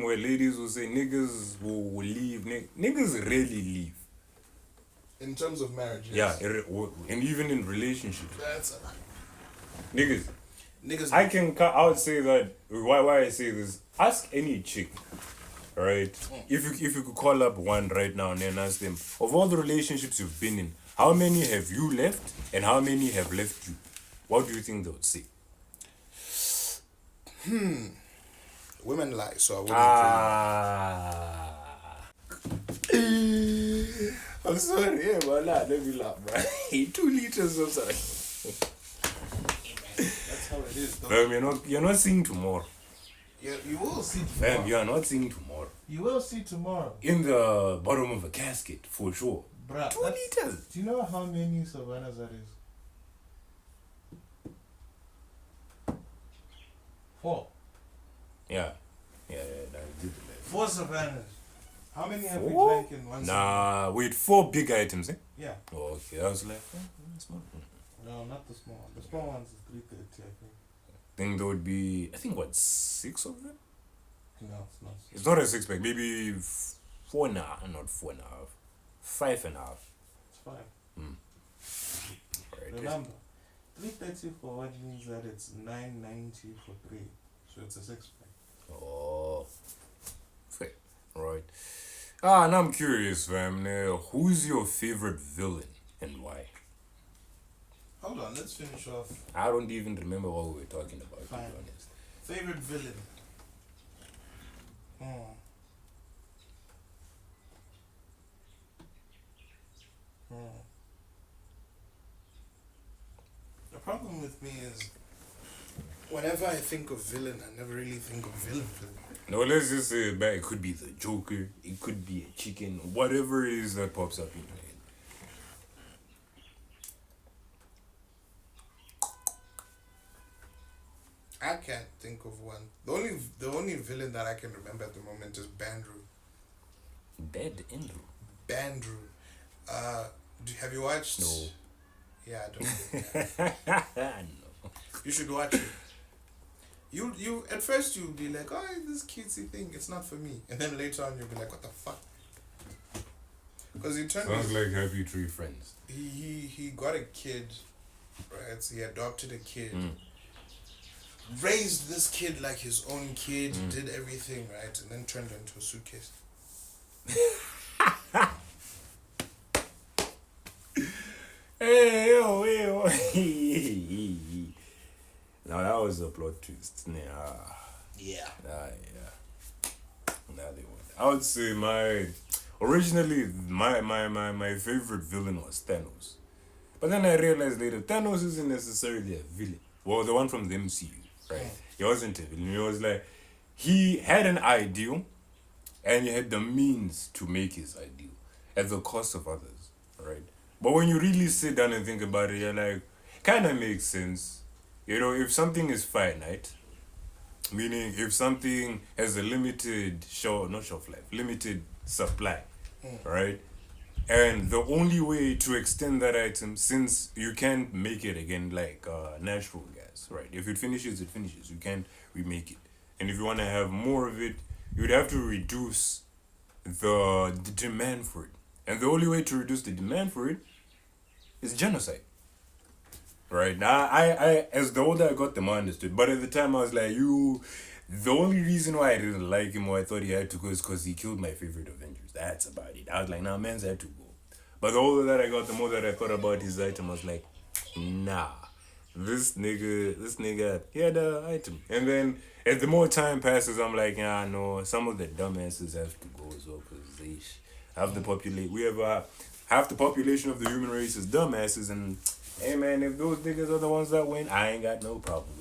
where ladies will say niggas will leave. Niggas rarely leave. In terms of marriage, Yeah, yes. and even in relationships. That's Niggas. niggas. I would say that, why I say this, ask any chick, right? If you could call up one right now and then ask them, of all the relationships you've been in, how many have you left and how many have left you? What do you think they would say? Women lie, so I wouldn't. I'm sorry, yeah, but let me laugh, bro. 2 liters of sorry. That's how it is, though. Fam, you're not seeing tomorrow. You will see Fam, tomorrow. you are not seeing tomorrow. You will see tomorrow. In the bottom of a casket, for sure. Bruh, 2 liters. do you know how many savannas that is? 4. Yeah, that did it. 4 savannas. How many have we 4? drank in one Nah, wait, 4 big items, eh? Yeah. Oh, okay, I was like, small. No, not the small one. The small one's is 330, I think. I think there would be, 6 of them? No, it's not. It's not a 6-pack, maybe 4 and a half, not 4 and a half, 5 and a half. It's fine. Right. Remember, 330 for what means that it's 990 for 3. So it's a 6-pack. Oh, fair. Right. Now I'm curious, fam. Who's your favorite villain and why? Hold on, let's finish off. I don't even remember what we were talking about, to Fine. be honest. Favorite villain? The problem with me is, whenever I think of villain, I never really think of villain. No, let's just say it could be the Joker, it could be a chicken, whatever it is that pops up in your head. I can't think of one. The only villain that I can remember at the moment is Bandru. Dead Andrew. Bandru. Have you watched? No. Yeah, I don't. No. You should watch it. You at first you'll be like, oh, this cutesy thing, it's not for me, and then later on you'll be like, what the fuck? Because he turned. Sounds like Happy Tree Friends. He got a kid, right? So he adopted a kid. Raised this kid like his own kid, did everything right, and then turned her into a suitcase. Hey, yo. Now that was a plot twist. Yeah. Now they won. I would say originally my favorite villain was Thanos. But then I realized later Thanos isn't necessarily a villain. Well, the one from the MCU, right? He wasn't a villain. He was like, he had an ideal and he had the means to make his ideal at the cost of others, right? But when you really sit down and think about it, you're like, kind of makes sense. You know, if something is finite, meaning if something has a limited limited supply, right? And the only way to extend that item, since you can't make it again like natural gas, right? If it finishes, it finishes. You can't remake it. And if you want to have more of it, you'd have to reduce the demand for it. And the only way to reduce the demand for it is genocide. Right? Now, I as the older I got, the more I understood. But at the time, I was like, the only reason why I didn't like him or I thought he had to go is because he killed my favorite Avengers. That's about it. I was like, nah, man's had to go. But the older that I got, the more that I thought about his item, I was like, nah. This nigga, he had an item. And then, as the more time passes, I'm like, yeah, no, some of the dumbasses have to go as well, because they have the population. We have half the population of the human race is dumbasses, and hey man, if those niggas are the ones that win, I ain't got no problem